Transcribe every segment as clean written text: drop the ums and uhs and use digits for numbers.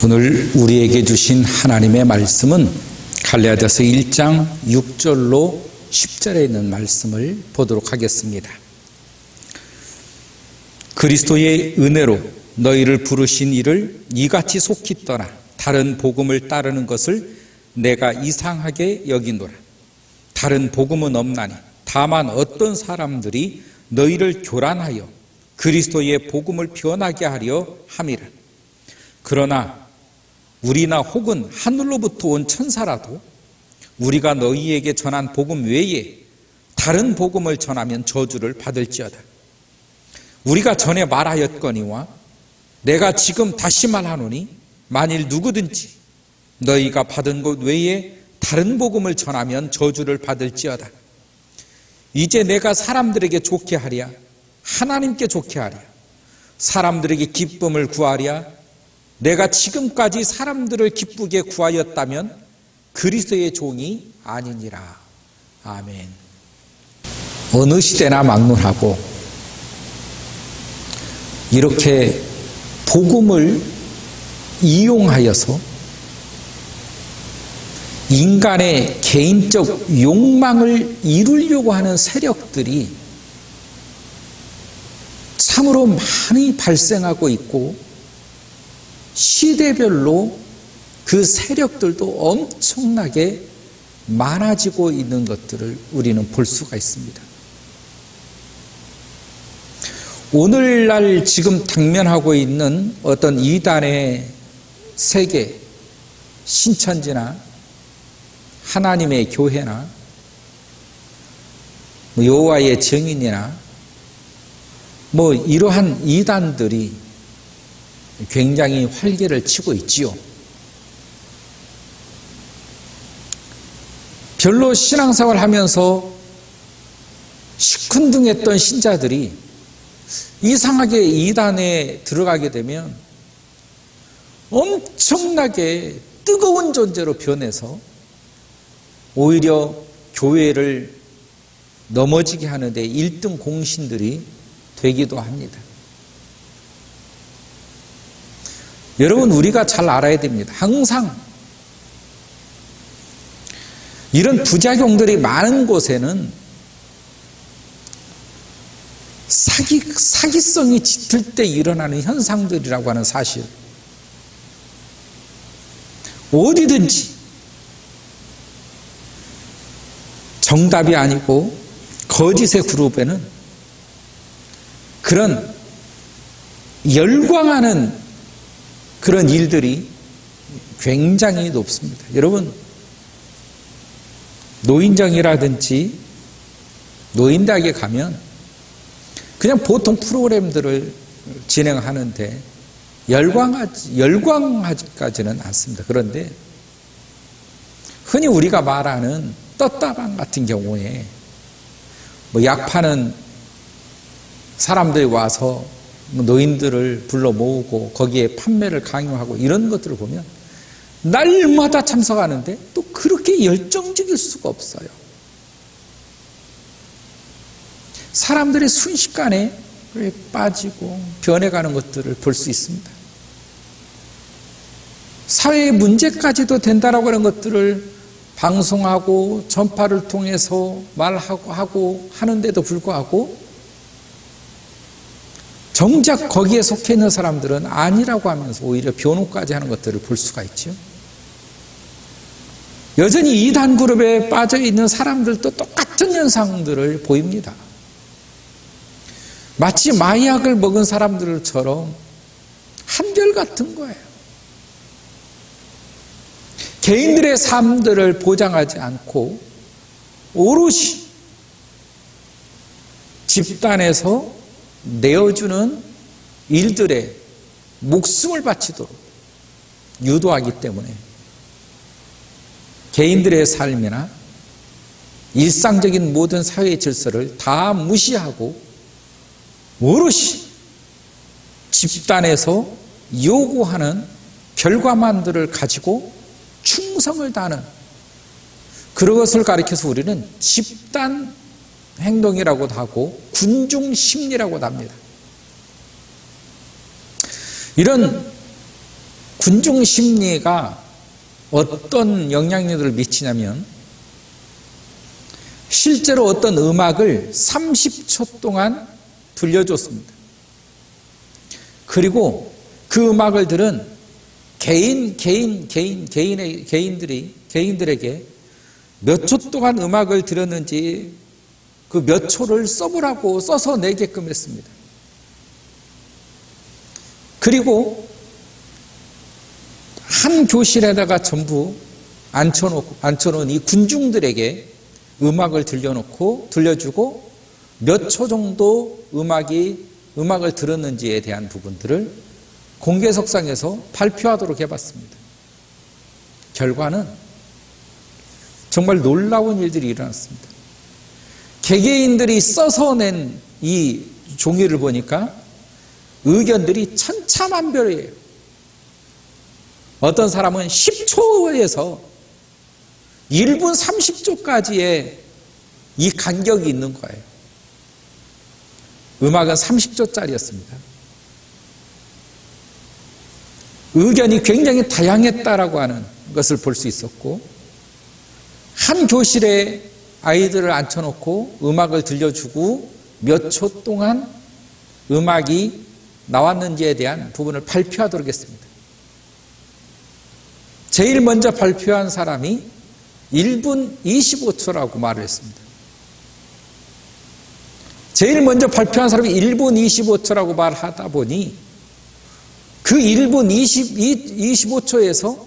오늘 우리에게 주신 하나님의 말씀은 갈라디아서 1장 6절로 10절에 있는 말씀을 보도록 하겠습니다. 그리스도의 은혜로 너희를 부르신 이를 이같이 속히 떠나 다른 복음을 따르는 것을 내가 이상하게 여기노라. 다른 복음은 없나니 다만 어떤 사람들이 너희를 교란하여 그리스도의 복음을 변하게 하려 함이라. 그러나 우리나 혹은 하늘로부터 온 천사라도 우리가 너희에게 전한 복음 외에 다른 복음을 전하면 저주를 받을지어다. 우리가 전에 말하였거니와 내가 지금 다시 말하노니 만일 누구든지 너희가 받은 것 외에 다른 복음을 전하면 저주를 받을지어다. 이제 내가 사람들에게 좋게 하랴 하나님께 좋게 하랴 사람들에게 기쁨을 구하랴 내가 지금까지 사람들을 기쁘게 구하였다면 그리스도의 종이 아니니라. 아멘. 어느 시대나 막론하고 이렇게 복음을 이용하여서 인간의 개인적 욕망을 이루려고 하는 세력들이 참으로 많이 발생하고 있고 시대별로 그 세력들도 엄청나게 많아지고 있는 것들을 우리는 볼 수가 있습니다. 오늘날 지금 당면하고 있는 어떤 이단의 세계, 신천지나 하나님의 교회나 여호와의 증인이나 이러한 이단들이 굉장히 활개를 치고 있지요. 별로 신앙생활을 하면서 시큰둥했던 신자들이 이상하게 이단에 들어가게 되면 엄청나게 뜨거운 존재로 변해서 오히려 교회를 넘어지게 하는데 1등 공신들이 되기도 합니다. 여러분, 우리가 잘 알아야 됩니다. 항상 이런 부작용들이 많은 곳에는 사기성이 짙을 때 일어나는 현상들이라고 하는 사실. 어디든지 정답이 아니고 거짓의 그룹에는 그런 열광하는 그런 일들이 굉장히 높습니다. 여러분, 노인정이라든지 노인대학에 가면 그냥 보통 프로그램들을 진행하는데 열광하지까지는 않습니다. 그런데 흔히 우리가 말하는 떴다방 같은 경우에 약 파는 사람들이 와서 노인들을 불러 모으고 거기에 판매를 강요하고 이런 것들을 보면 날마다 참석하는데 또 그렇게 열정적일 수가 없어요. 사람들이 순식간에 빠지고 변해가는 것들을 볼 수 있습니다. 사회의 문제까지도 된다라고 하는 것들을 방송하고 전파를 통해서 말하고 하는데도 불구하고 정작 거기에 속해 있는 사람들은 아니라고 하면서 오히려 변호까지 하는 것들을 볼 수가 있죠. 여전히 이단 그룹에 빠져 있는 사람들도 똑같은 현상들을 보입니다. 마치 마약을 먹은 사람들처럼 한결같은 거예요. 개인들의 삶들을 보장하지 않고 오롯이 집단에서 내어주는 일들에 목숨을 바치도록 유도하기 때문에 개인들의 삶이나 일상적인 모든 사회의 질서를 다 무시하고 오롯이 집단에서 요구하는 결과만들을 가지고 충성을 다하는 그것을 가리켜서 우리는 집단 행동이라고도 하고 군중 심리라고도 합니다. 이런 군중 심리가 어떤 영향력을 미치냐면 실제로 어떤 음악을 30초 동안 들려줬습니다. 그리고 그 음악을 들은 개인들에게 몇 초 동안 음악을 들었는지 그 몇 초를 써보라고 써서 내게끔 했습니다. 그리고 한 교실에다가 전부 앉혀놓은 이 군중들에게 음악을 들려주고 몇 초 정도 음악을 들었는지에 대한 부분들을 공개석상에서 발표하도록 해봤습니다. 결과는 정말 놀라운 일들이 일어났습니다. 개개인들이 써서 낸 이 종이를 보니까 의견들이 천차만별이에요. 어떤 사람은 10초에서 1분 30초까지의 이 간격이 있는 거예요. 음악은 30초짜리였습니다. 의견이 굉장히 다양했다라고 하는 것을 볼 수 있었고, 한 교실에 아이들을 앉혀놓고 음악을 들려주고 몇 초 동안 음악이 나왔는지에 대한 부분을 발표하도록 했습니다. 제일 먼저 발표한 사람이 1분 25초라고 말을 했습니다. 제일 먼저 발표한 사람이 1분 25초라고 말하다 보니 그 1분 25초에서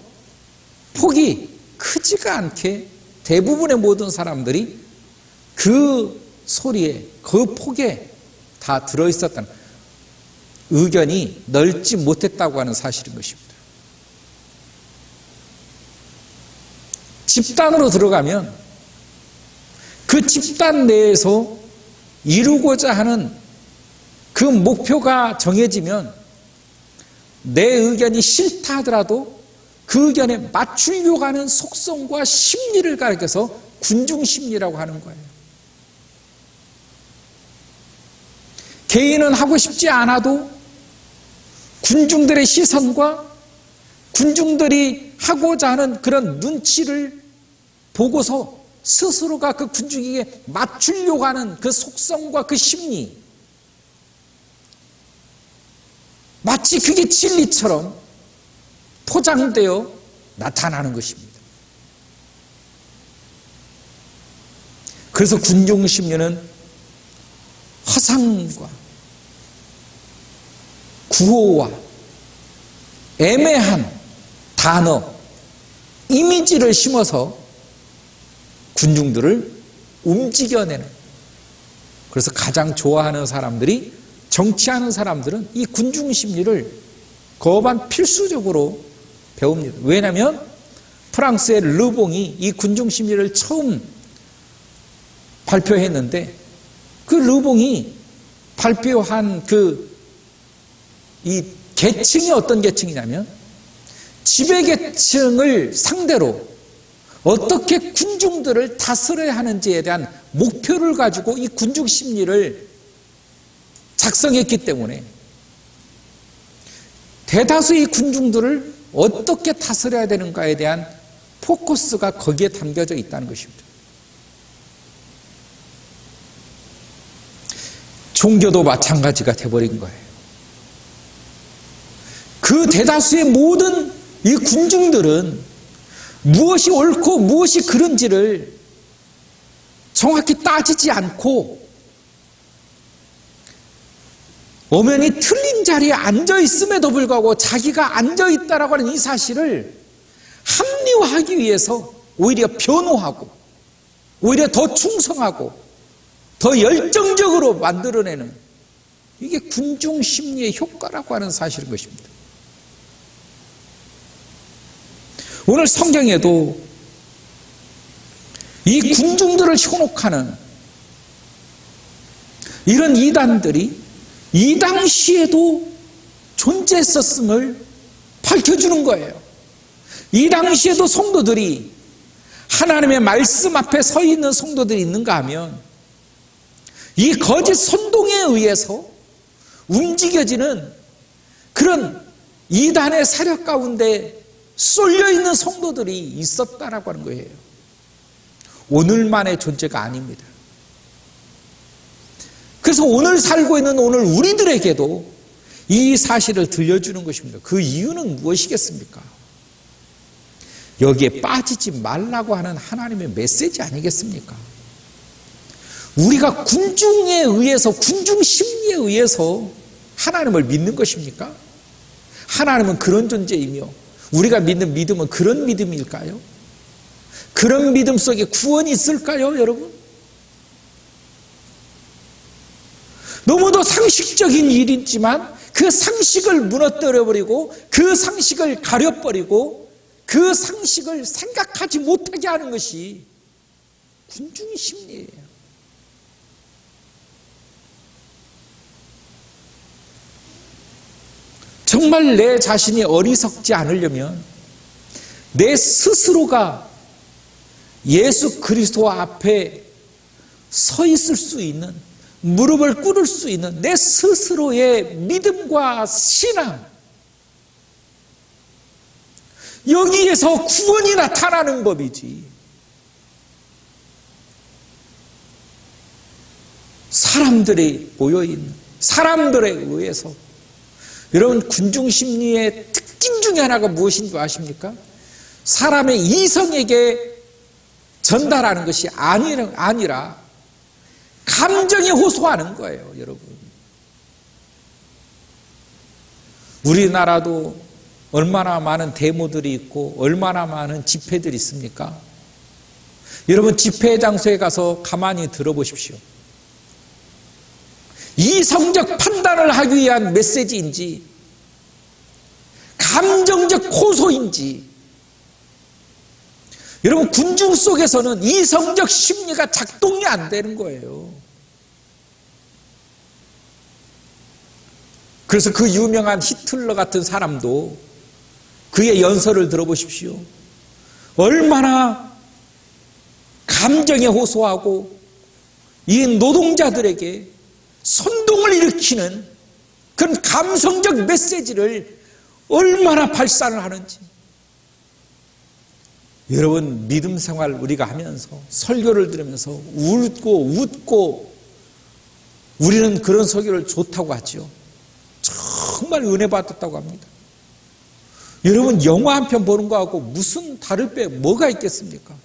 폭이 크지가 않게 대부분의 모든 사람들이 그 소리에, 그 폭에 다 들어있었다는, 의견이 넓지 못했다고 하는 사실인 것입니다. 집단으로 들어가면 그 집단 내에서 이루고자 하는 그 목표가 정해지면 내 의견이 싫다 하더라도 그 의견에 맞추려고 하는 속성과 심리를 가리켜서 군중심리라고 하는 거예요. 개인은 하고 싶지 않아도 군중들의 시선과 군중들이 하고자 하는 그런 눈치를 보고서 스스로가 그 군중에게 맞추려고 하는 그 속성과 그 심리, 마치 그게 진리처럼 포장되어 나타나는 것입니다. 그래서 군중심리는 허상과 구호와 애매한 단어, 이미지를 심어서 군중들을 움직여내는, 그래서 가장 좋아하는 사람들이, 정치하는 사람들은 이 군중심리를 거반 필수적으로 배웁니다. 왜냐하면 프랑스의 르봉이 이 군중심리를 처음 발표했는데, 그 르봉이 발표한 이 계층이 어떤 계층이냐면 지배계층을 상대로 어떻게 군중들을 다스려야 하는지에 대한 목표를 가지고 이 군중심리를 작성했기 때문에 대다수의 군중들을 어떻게 다스려야 되는가에 대한 포커스가 거기에 담겨져 있다는 것입니다. 종교도 마찬가지가 되어버린 거예요. 그 대다수의 모든 이 군중들은 무엇이 옳고 무엇이 그른지를 정확히 따지지 않고 엄연히 틀린 자리에 앉아있음에도 불구하고 자기가 앉아있다라고 하는 이 사실을 합리화하기 위해서 오히려 변호하고 오히려 더 충성하고 더 열정적으로 만들어내는, 이게 군중심리의 효과라고 하는 사실인 것입니다. 오늘 성경에도 이 군중들을 현혹하는 이런 이단들이 이 당시에도 존재했었음을 밝혀주는 거예요. 이 당시에도 성도들이, 하나님의 말씀 앞에 서 있는 성도들이 있는가 하면 이 거짓 선동에 의해서 움직여지는 그런 이단의 사력 가운데 쏠려있는 성도들이 있었다라고 하는 거예요. 오늘만의 존재가 아닙니다. 그래서 오늘 살고 있는 오늘 우리들에게도 이 사실을 들려주는 것입니다. 그 이유는 무엇이겠습니까? 여기에 빠지지 말라고 하는 하나님의 메시지 아니겠습니까? 우리가 군중에 의해서, 군중 심리에 의해서 하나님을 믿는 것입니까? 하나님은 그런 존재이며 우리가 믿는 믿음은 그런 믿음일까요? 그런 믿음 속에 구원이 있을까요, 여러분? 너무도 상식적인 일이지만 그 상식을 무너뜨려버리고 그 상식을 가려버리고 그 상식을 생각하지 못하게 하는 것이 군중의 심리예요. 정말 내 자신이 어리석지 않으려면 내 스스로가 예수 그리스도 앞에 서 있을 수 있는, 무릎을 꿇을 수 있는 내 스스로의 믿음과 신앙, 여기에서 구원이 나타나는 법이지, 사람들이 모여있는, 사람들에 의해서. 여러분, 군중심리의 특징 중에 하나가 무엇인지 아십니까? 사람의 이성에게 전달하는 것이 아니라 감정에 호소하는 거예요, 여러분. 우리나라도 얼마나 많은 데모들이 있고 얼마나 많은 집회들이 있습니까? 여러분, 집회 장소에 가서 가만히 들어보십시오. 이성적 판단을 하기 위한 메시지인지 감정적 호소인지, 여러분, 군중 속에서는 이성적 심리가 작동이 안 되는 거예요. 그래서 그 유명한 히틀러 같은 사람도 그의 연설을 들어보십시오. 얼마나 감정에 호소하고 이 노동자들에게 선동을 일으키는 그런 감성적 메시지를 얼마나 발산을 하는지. 여러분, 믿음 생활 우리가 하면서 설교를 들으면서 웃고 우리는 그런 설교를 좋다고 하죠. 정말 은혜 받았다고 합니다. 여러분, 영화 한 편 보는 거하고 무슨 다를 게 뭐가 있겠습니까?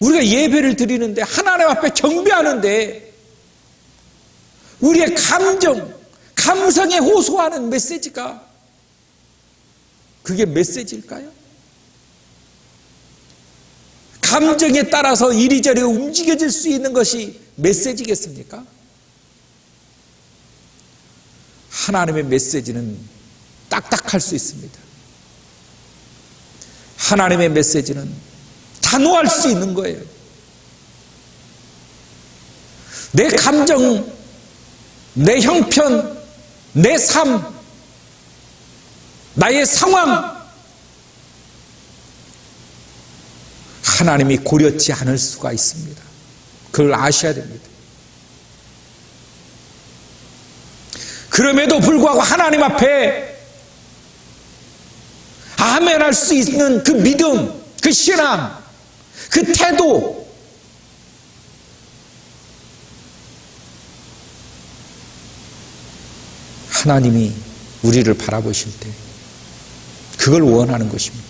우리가 예배를 드리는데, 하나님 앞에 경배하는데 우리의 감성에 호소하는 메시지가 그게 메시지일까요? 감정에 따라서 이리저리 움직여질 수 있는 것이 메시지겠습니까? 하나님의 메시지는 딱딱할 수 있습니다. 하나님의 메시지는 단호할 수 있는 거예요. 내 감정, 내 형편, 내 삶, 나의 상황, 하나님이 고려치 않을 수가 있습니다. 그걸 아셔야 됩니다. 그럼에도 불구하고 하나님 앞에 아멘할 수 있는 그 믿음, 그 신앙, 그 태도, 하나님이 우리를 바라보실 때 그걸 원하는 것입니다.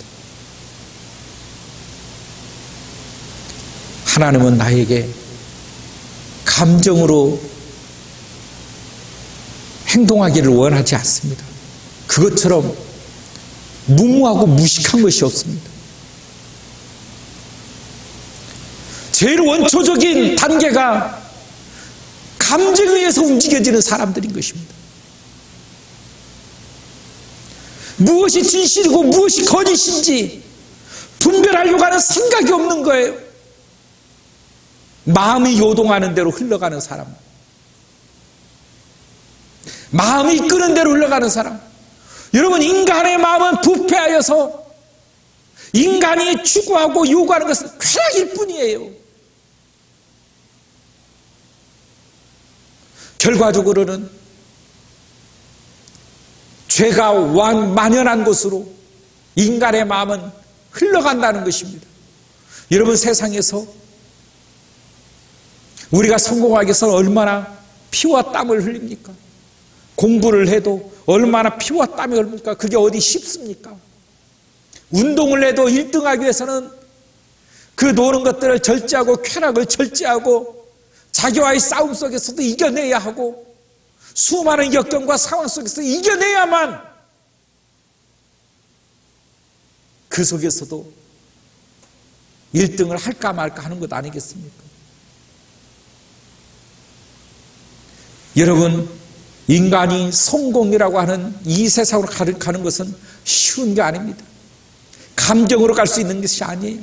하나님은 나에게 감정으로 행동하기를 원하지 않습니다. 그것처럼 무모하고 무식한 것이 없습니다. 제일 원초적인 단계가 감정에 의해서 움직여지는 사람들인 것입니다. 무엇이 진실이고 무엇이 거짓인지 분별하려고 하는 생각이 없는 거예요. 마음이 요동하는 대로 흘러가는 사람, 마음이 이끄는 대로 흘러가는 사람. 여러분, 인간의 마음은 부패하여서 인간이 추구하고 요구하는 것은 쾌락일 뿐이에요. 결과적으로는 죄가 만연한 곳으로 인간의 마음은 흘러간다는 것입니다. 여러분, 세상에서 우리가 성공하기 위해서 얼마나 피와 땀을 흘립니까? 공부를 해도 얼마나 피와 땀이 흘립니까? 그게 어디 쉽습니까? 운동을 해도 1등하기 위해서는 그 노는 것들을 절제하고 쾌락을 절제하고 자기와의 싸움 속에서도 이겨내야 하고 수많은 역경과 상황 속에서 이겨내야만 그 속에서도 1등을 할까 말까 하는 것 아니겠습니까? 여러분, 인간이 성공이라고 하는 이 세상으로 가는 것은 쉬운 게 아닙니다. 감정으로 갈 수 있는 것이 아니에요.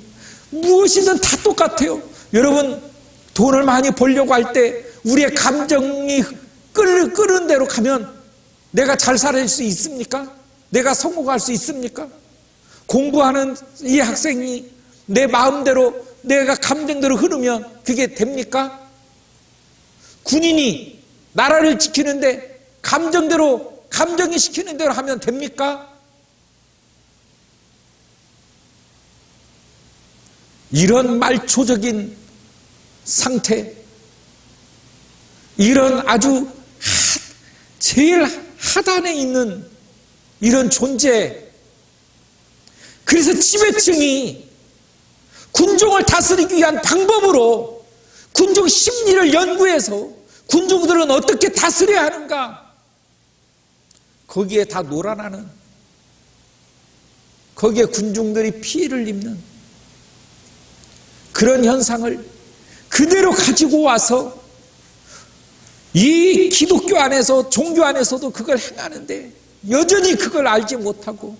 무엇이든 다 똑같아요. 여러분, 돈을 많이 벌려고 할 때 우리의 감정이 끄는 대로 가면 내가 잘 살아갈 수 있습니까? 내가 성공할 수 있습니까? 공부하는 이 학생이 내 마음대로 내가 감정대로 흐르면 그게 됩니까? 군인이 나라를 지키는데 감정이 시키는 대로 하면 됩니까? 이런 말초적인 상태, 이런 아주 제일 하단에 있는 이런 존재, 그래서 지배층이 군종을 다스리기 위한 방법으로 군종 심리를 연구해서 군종들은 어떻게 다스려야 하는가, 거기에 다 놀아나는, 거기에 군중들이 피해를 입는 그런 현상을 그대로 가지고 와서 이 기독교 안에서, 종교 안에서도 그걸 행하는데 여전히 그걸 알지 못하고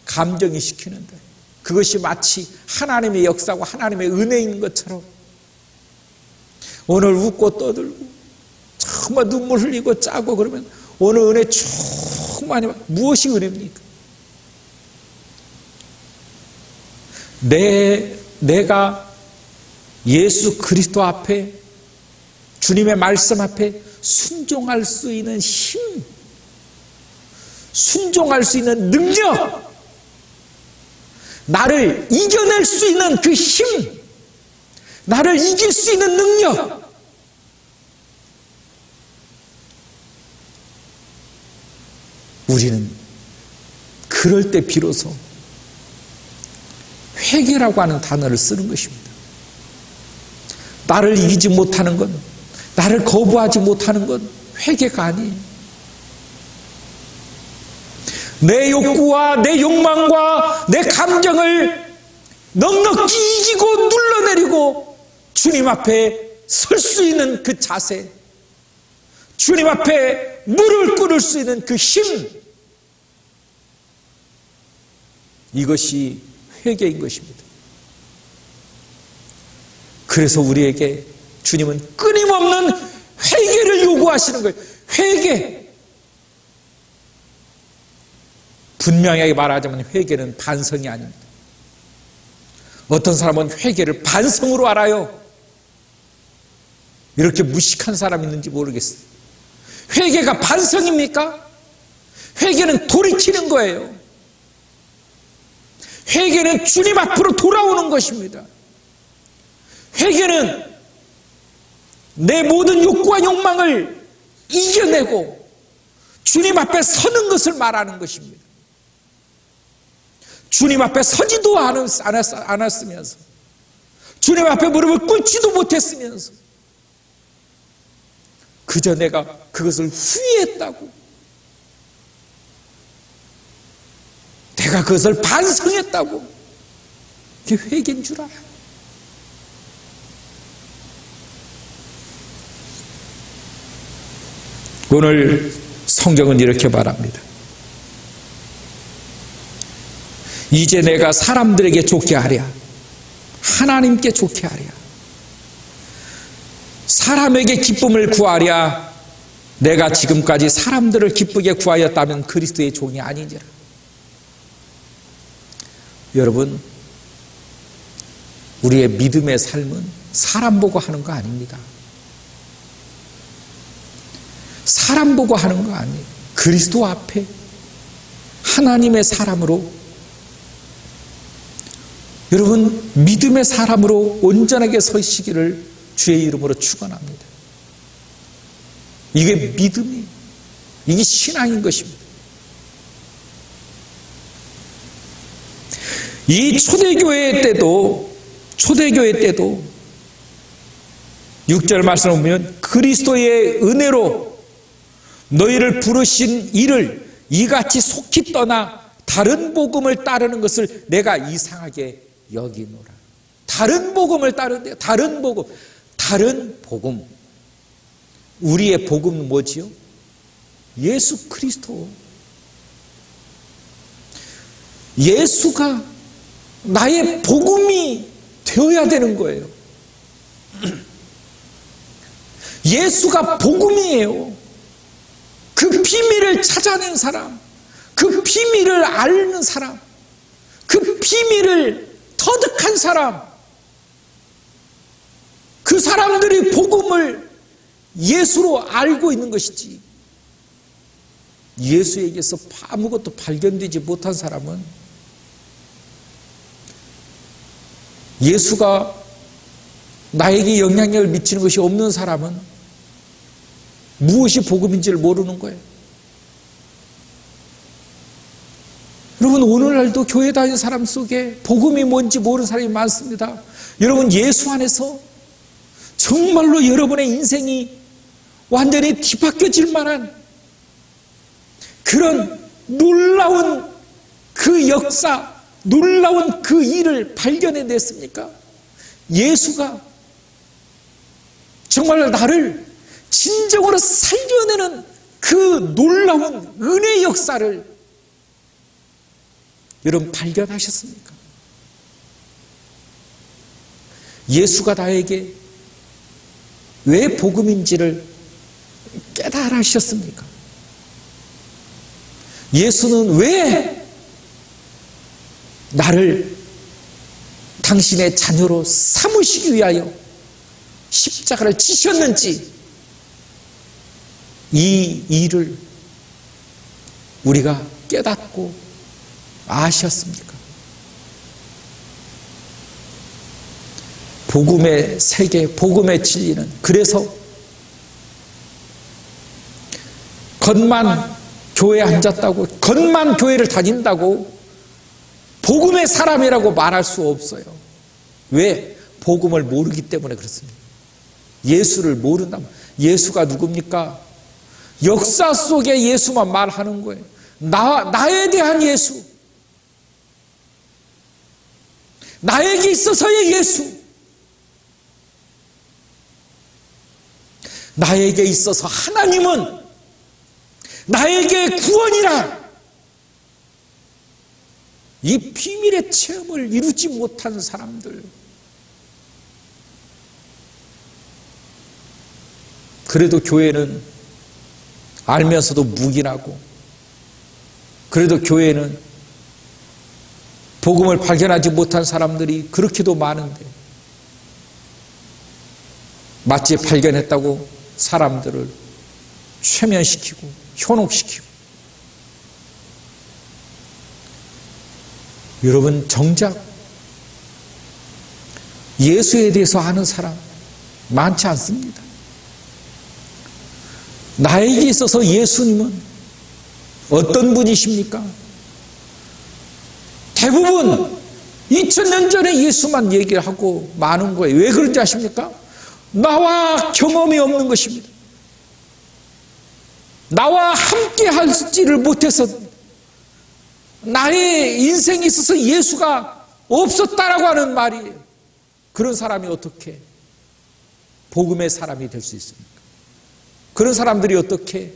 감정이 시키는데, 그것이 마치 하나님의 역사고 하나님의 은혜인 것처럼 오늘 웃고 떠들고 정말 눈물 흘리고 짜고 그러면 오늘 은혜 충만히, 무엇이 은혜입니까? 내가 예수 그리스도 앞에, 주님의 말씀 앞에 순종할 수 있는 힘, 순종할 수 있는 능력, 나를 이겨낼 수 있는 그 힘, 나를 이길 수 있는 능력, 우리는 그럴 때 비로소 회개라고 하는 단어를 쓰는 것입니다. 나를 이기지 못하는 건, 나를 거부하지 못하는 건 회개가 아니에요. 내 욕구와 내 욕망과 내 감정을 넉넉히 이기고 눌러내리고 주님 앞에 설 수 있는 그 자세, 주님 앞에 무릎을 꿇을 수 있는 그 힘, 이것이 회개인 것입니다. 그래서 우리에게 주님은 끊임없는 회개를 요구하시는 거예요. 회개. 분명하게 말하자면 회개는 반성이 아닙니다. 어떤 사람은 회개를 반성으로 알아요. 이렇게 무식한 사람이 있는지 모르겠어요. 회개가 반성입니까? 회개는 돌이키는 거예요. 회개는 주님 앞으로 돌아오는 것입니다. 회개는 내 모든 욕구와 욕망을 이겨내고 주님 앞에 서는 것을 말하는 것입니다. 주님 앞에 서지도 않았으면서, 주님 앞에 무릎을 꿇지도 못했으면서 그저 내가 그것을 후회했다고, 내가 그것을 반성했다고, 그게 회개인 줄 알아요. 오늘 성경은 이렇게 말합니다. 이제 내가 사람들에게 좋게 하랴, 하나님께 좋게 하랴, 사람에게 기쁨을 구하랴, 내가 지금까지 사람들을 기쁘게 구하였다면 그리스도의 종이 아니니라. 여러분, 우리의 믿음의 삶은 사람 보고 하는 거 아닙니다. 사람 보고 하는 거 아니에요. 그리스도 앞에 하나님의 사람으로, 여러분 믿음의 사람으로 온전하게 서시기를 주의 이름으로 축원합니다. 이게 믿음이, 이게 신앙인 것입니다. 이 초대교회 때도 6절 말씀을 보면 그리스도의 은혜로 너희를 부르신 이를 이같이 속히 떠나 다른 복음을 따르는 것을 내가 이상하게 여기노라. 다른 복음을 따르는데요. 다른 복음. 우리의 복음은 뭐지요? 예수 그리스도. 예수가 나의 복음이 되어야 되는 거예요. 예수가 복음이에요. 그 비밀을 찾아낸 사람, 그 비밀을 아는 사람, 그 비밀을 터득한 사람, 그 사람들이 복음을 예수로 알고 있는 것이지, 예수에게서 아무것도 발견되지 못한 사람은, 예수가 나에게 영향력을 미치는 것이 없는 사람은 무엇이 복음인지를 모르는 거예요. 여러분, 오늘날도 교회 다니는 사람 속에 복음이 뭔지 모르는 사람이 많습니다. 여러분, 예수 안에서 정말로 여러분의 인생이 완전히 뒤바뀌어질 만한 그런 놀라운 그 역사, 놀라운 그 일을 발견해냈습니까? 예수가 정말 나를 진정으로 살려내는 그 놀라운 은혜의 역사를 여러분 발견하셨습니까? 예수가 나에게 왜 복음인지를 깨달으셨습니까? 예수는 왜 나를 당신의 자녀로 삼으시기 위하여 십자가를 지셨는지, 이 일을 우리가 깨닫고 아셨습니까? 복음의 세계, 복음의 진리는, 그래서 겉만 교회에 앉았다고, 겉만 교회를 다닌다고 복음의 사람이라고 말할 수 없어요. 왜? 복음을 모르기 때문에 그렇습니다. 예수를 모른다면. 예수가 누굽니까? 역사 속에 예수만 말하는 거예요. 나에 대한 예수, 나에게 있어서의 예수, 나에게 있어서 하나님은 나에게 구원이란 이 비밀의 체험을 이루지 못한 사람들, 그래도 교회는 알면서도 묵인하고, 그래도 교회는 복음을 발견하지 못한 사람들이 그렇게도 많은데, 마치 발견했다고 사람들을 최면시키고 현혹시키고. 여러분, 정작 예수에 대해서 아는 사람 많지 않습니다. 나에게 있어서 예수님은 어떤 분이십니까? 대부분 2000년 전에 예수만 얘기를 하고 마는 거예요. 왜 그런지 아십니까? 나와 경험이 없는 것입니다. 나와 함께 하지를 못해서, 나의 인생에 있어서 예수가 없었다라고 하는 말이에요. 그런 사람이 어떻게 복음의 사람이 될 수 있습니까? 그런 사람들이 어떻게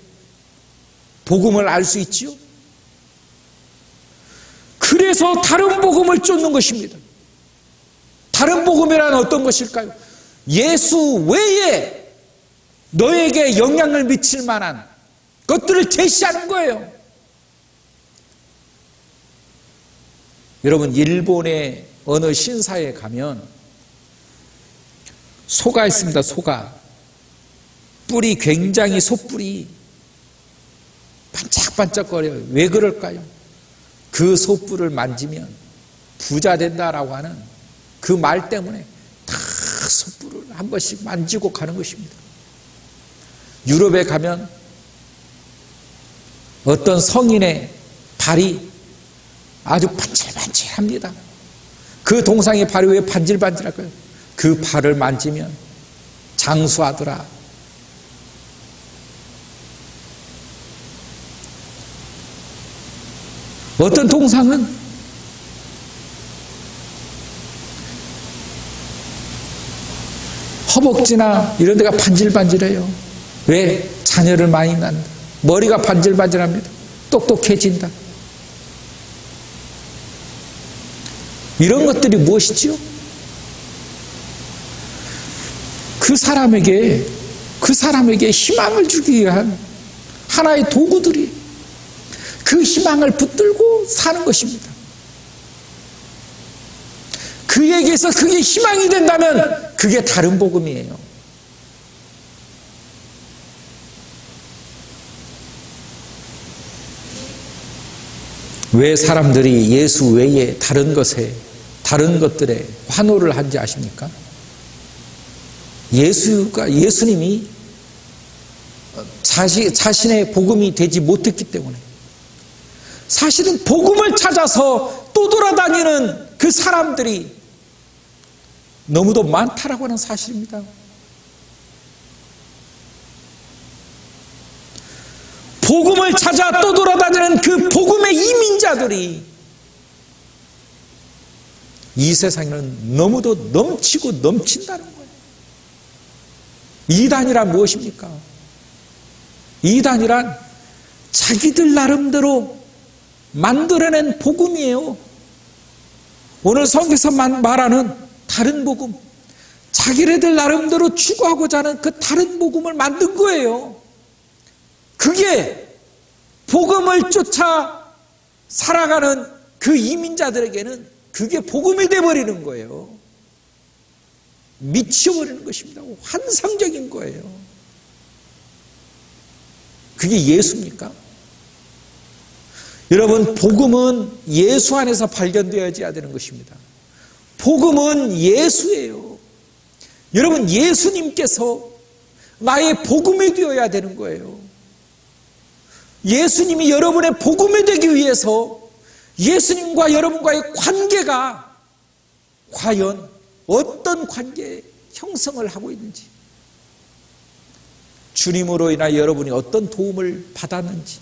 복음을 알 수 있지요? 그래서 다른 복음을 쫓는 것입니다. 다른 복음이란 어떤 것일까요? 예수 외에 너에게 영향을 미칠 만한 것들을 제시하는 거예요. 여러분, 일본의 어느 신사에 가면 소가 있습니다. 소가. 뿔이 굉장히, 소뿔이 반짝반짝거려요. 왜 그럴까요? 그 솥불을 만지면 부자 된다라고 하는 그 말 때문에 다 솥불을 한 번씩 만지고 가는 것입니다. 유럽에 가면 어떤 성인의 발이 아주 반질반질합니다. 그 동상의 발이 왜 반질반질할까요? 그 발을 만지면 장수하더라. 어떤 동상은 허벅지나 이런 데가 반질반질해요. 왜? 자녀를 많이 낳는다. 머리가 반질반질합니다. 똑똑해진다. 이런 것들이 무엇이지요? 그 사람에게 희망을 주기 위한 하나의 도구들이 그 희망을 붙들고 사는 것입니다. 그에게서 그게 희망이 된다면 그게 다른 복음이에요. 왜 사람들이 예수 외에 다른 것들에 환호를 한지 아십니까? 예수님이 자신의 복음이 되지 못했기 때문에, 사실은 복음을 찾아서 떠돌아다니는 그 사람들이 너무도 많다라고 하는 사실입니다. 복음을 찾아 떠돌아다니는 그 복음의 이민자들이 이 세상에는 너무도 넘치고 넘친다는 거예요. 이단이란 무엇입니까? 이단이란 자기들 나름대로 만들어낸 복음이에요. 오늘 성경에서 말하는 다른 복음, 자기네들 나름대로 추구하고자 하는 그 다른 복음을 만든 거예요. 그게 복음을 쫓아 살아가는 그 이민자들에게는 그게 복음이 되어버리는 거예요. 미쳐버리는 것입니다. 환상적인 거예요. 그게 예수입니까? 여러분, 복음은 예수 안에서 발견되어야 되는 것입니다. 복음은 예수예요. 여러분, 예수님께서 나의 복음이 되어야 되는 거예요. 예수님이 여러분의 복음이 되기 위해서 예수님과 여러분과의 관계가 과연 어떤 관계 형성을 하고 있는지, 주님으로 인하여 여러분이 어떤 도움을 받았는지,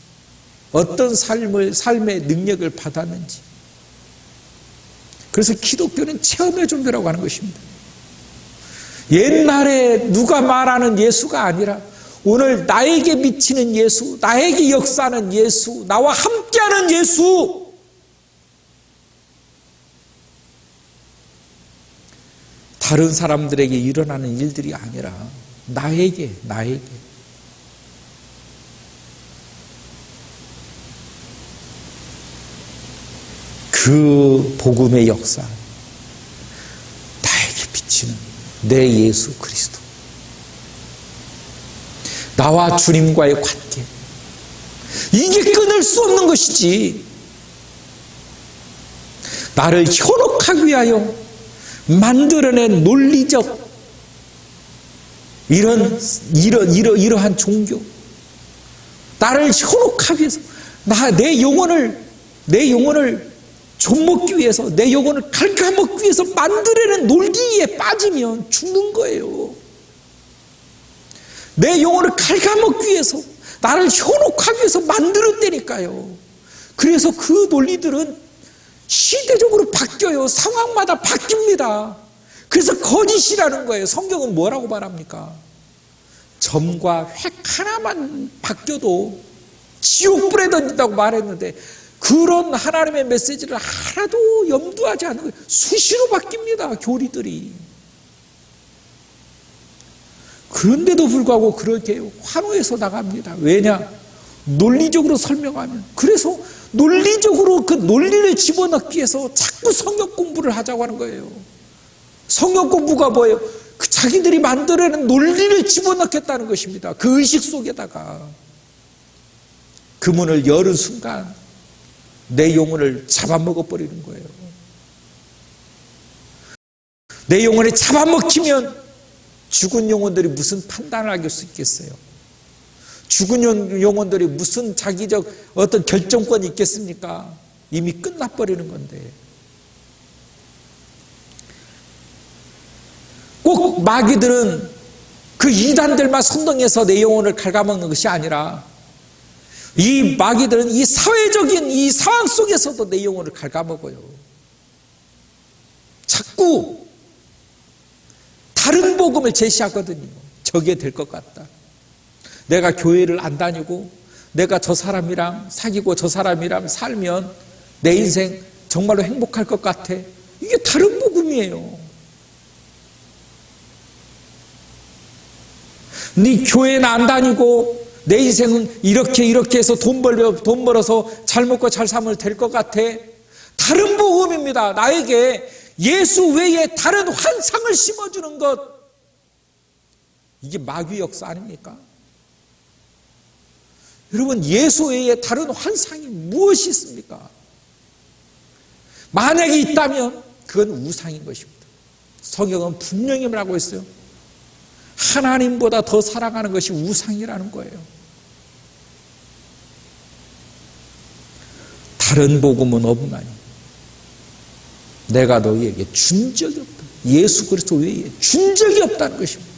어떤 삶의 능력을 받았는지. 그래서 기독교는 체험의 종교라고 하는 것입니다. 옛날에 누가 말하는 예수가 아니라 오늘 나에게 미치는 예수, 나에게 역사하는 예수, 나와 함께하는 예수. 다른 사람들에게 일어나는 일들이 아니라 나에게. 그 복음의 역사, 나에게 비치는 내 예수 그리스도, 나와 주님과의 관계, 이게 끊을 수 없는 것이지. 나를 현혹하기 위하여 만들어낸 논리적 이러한 종교, 나를 현혹하기 위해서, 내 영혼을 좀먹기 위해서, 내 영혼을 갉아먹기 위해서 만들어낸 논리에 빠지면 죽는 거예요. 내 영혼을 갉아먹기 위해서, 나를 현혹하기 위해서 만들었다니까요. 그래서 그 논리들은 시대적으로 바뀌어요. 상황마다 바뀝니다. 그래서 거짓이라는 거예요. 성경은 뭐라고 말합니까? 점과 획 하나만 바뀌어도 지옥불에 던진다고 말했는데, 그런 하나님의 메시지를 하나도 염두하지 않는 거예요. 수시로 바뀝니다, 교리들이. 그런데도 불구하고 그렇게 환호해서 나갑니다. 왜냐? 논리적으로 설명하면. 그래서 논리적으로 그 논리를 집어넣기 위해서 자꾸 성경 공부를 하자고 하는 거예요. 성경 공부가 뭐예요? 그 자기들이 만들어낸 논리를 집어넣겠다는 것입니다. 그 의식 속에다가. 그 문을 여는 순간 내 영혼을 잡아먹어 버리는 거예요. 내 영혼이 잡아먹히면 죽은 영혼들이 무슨 판단을 할 수 있겠어요? 죽은 영혼들이 무슨 자기적 어떤 결정권이 있겠습니까? 이미 끝나버리는 건데. 꼭 마귀들은 그 이단들만 선동해서 내 영혼을 갉아먹는 것이 아니라 이 마귀들은 이 사회적인 이 상황 속에서도 내 영혼을 갉아먹어요. 자꾸 다른 복음을 제시하거든요. 저게 될 것 같다. 내가 교회를 안 다니고 내가 저 사람이랑 사귀고 저 사람이랑 살면 내 인생 정말로 행복할 것 같아. 이게 다른 복음이에요. 네 교회는 안 다니고 내 인생은 이렇게 해서 돈 벌어서 잘 먹고 잘 살면 될 것 같아. 다른 복음입니다. 나에게 예수 외에 다른 환상을 심어주는 것, 이게 마귀 역사 아닙니까? 여러분, 예수 외에 다른 환상이 무엇이 있습니까? 만약에 있다면 그건 우상인 것입니다. 성경은 분명히 말하고 있어요. 하나님보다 더 사랑하는 것이 우상이라는 거예요. 다른 복음은 없나니 내가 너희에게 준 적이 없다. 예수 그리스도 외에 준 적이 없다는 것입니다.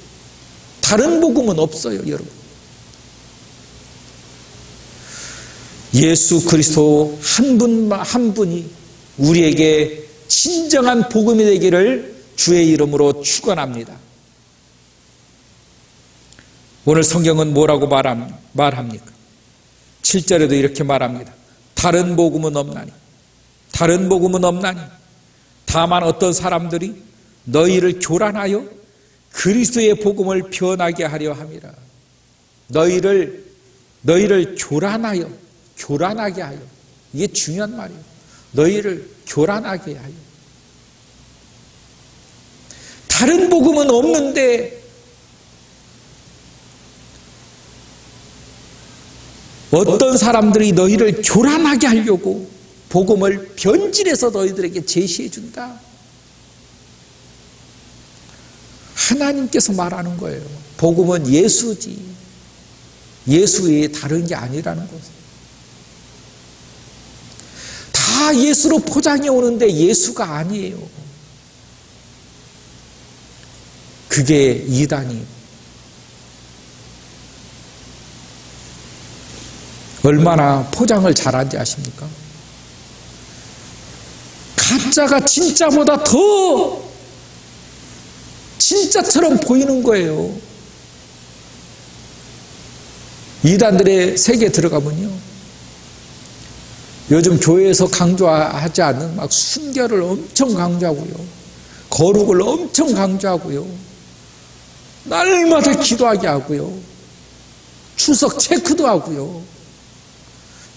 다른 복음은 없어요, 여러분. 예수 그리스도 한 분이 우리에게 진정한 복음이 되기를 주의 이름으로 축원합니다. 오늘 성경은 뭐라고 말합니까? 7절에도 이렇게 말합니다. 다른 복음은 없나니, 다른 복음은 없나니, 다만 어떤 사람들이 너희를 교란하여 그리스도의 복음을 변하게 하려 함이라. 너희를 교란하게 하여. 이게 중요한 말이에요. 너희를 교란하게 하여. 다른 복음은 없는데 어떤 사람들이 너희를 교란하게 하려고 복음을 변질해서 너희들에게 제시해 준다. 하나님께서 말하는 거예요. 복음은 예수지, 예수 외에 다른 게 아니라는 거죠. 다 예수로 포장해 오는데 예수가 아니에요. 그게 이단이에요. 얼마나 포장을 잘하는지 아십니까? 가짜가 진짜보다 더 진짜처럼 보이는 거예요. 이단들의 세계에 들어가면요, 요즘 교회에서 강조하지 않는 막 순결을 엄청 강조하고요, 거룩을 엄청 강조하고요, 날마다 기도하게 하고요, 추석 체크도 하고요.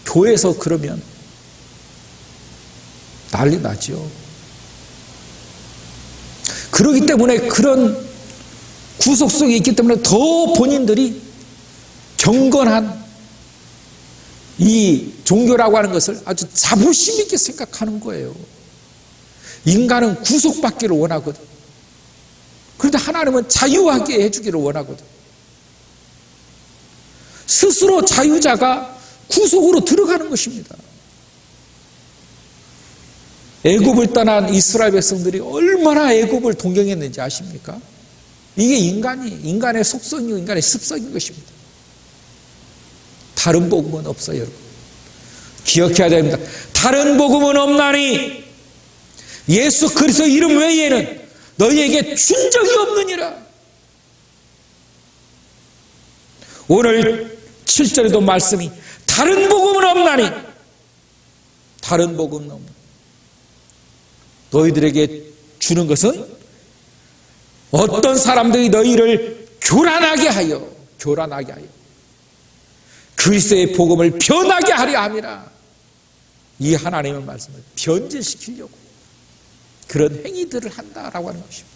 교회에서 그러면 난리 나죠. 그렇기 때문에 그런 구속 속에 있기 때문에 더 본인들이 경건한 이 종교라고 하는 것을 아주 자부심 있게 생각하는 거예요. 인간은 구속받기를 원하거든. 그런데 하나님은 자유하게 해주기를 원하거든. 스스로 자유자가 구속으로 들어가는 것입니다. 애굽을 떠난 이스라엘 백성들이 얼마나 애굽을 동경했는지 아십니까? 이게 인간의 속성이고 인간의 습성인 것입니다. 다른 복음은 없어요, 여러분. 기억해야 됩니다. 다른 복음은 없나니 예수 그리스도 이름 외에는 너희에게 준 적이 없느니라. 오늘 7절에도 말씀이 다른 복음은 없나니, 다른 복음은 없나니, 너희들에게 주는 것은 어떤 사람들이 너희를 교란하게 하여 그리스도의 복음을 변하게 하려 함이라. 이 하나님의 말씀을 변질시키려고 그런 행위들을 한다라고 하는 것입니다.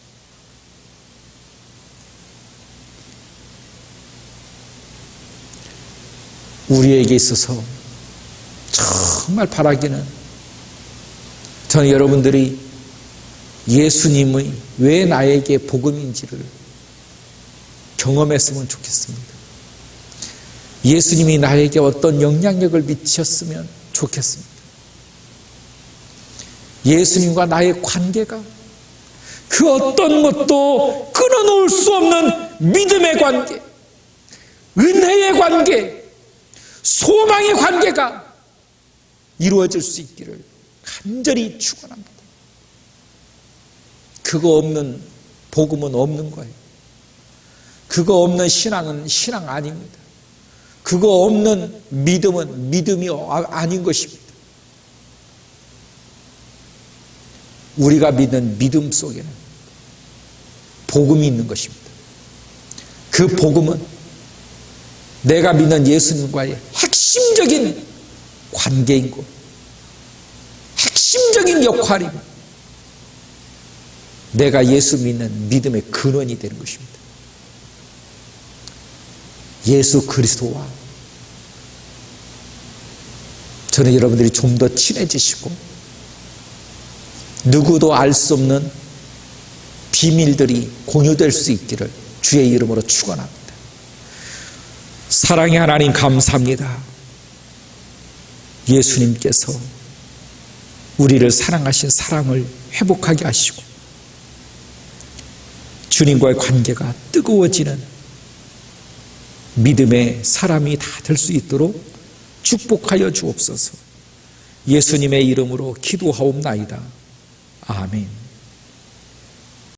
우리에게 있어서 정말 바라기는 저는 여러분들이 예수님의 왜 나에게 복음인지를 경험했으면 좋겠습니다. 예수님이 나에게 어떤 영향력을 미쳤으면 좋겠습니다. 예수님과 나의 관계가 그 어떤 것도 끊어놓을 수 없는 믿음의 관계, 은혜의 관계, 소망의 관계가 이루어질 수 있기를 간절히 축원합니다. 그거 없는 복음은 없는 거예요. 그거 없는 신앙은 신앙 아닙니다. 그거 없는 믿음은 믿음이 아닌 것입니다. 우리가 믿는 믿음 속에는 복음이 있는 것입니다. 그 복음은 내가 믿는 예수님과의 핵심적인 관계이고 핵심적인 역할이고 내가 예수 믿는 믿음의 근원이 되는 것입니다. 예수 그리스도와 저는 여러분들이 좀 더 친해지시고 누구도 알 수 없는 비밀들이 공유될 수 있기를 주의 이름으로 축원합니다. 사랑의 하나님 감사합니다. 예수님께서 우리를 사랑하신 사랑을 회복하게 하시고 주님과의 관계가 뜨거워지는 믿음의 사람이 다 될 수 있도록 축복하여 주옵소서. 예수님의 이름으로 기도하옵나이다. 아멘.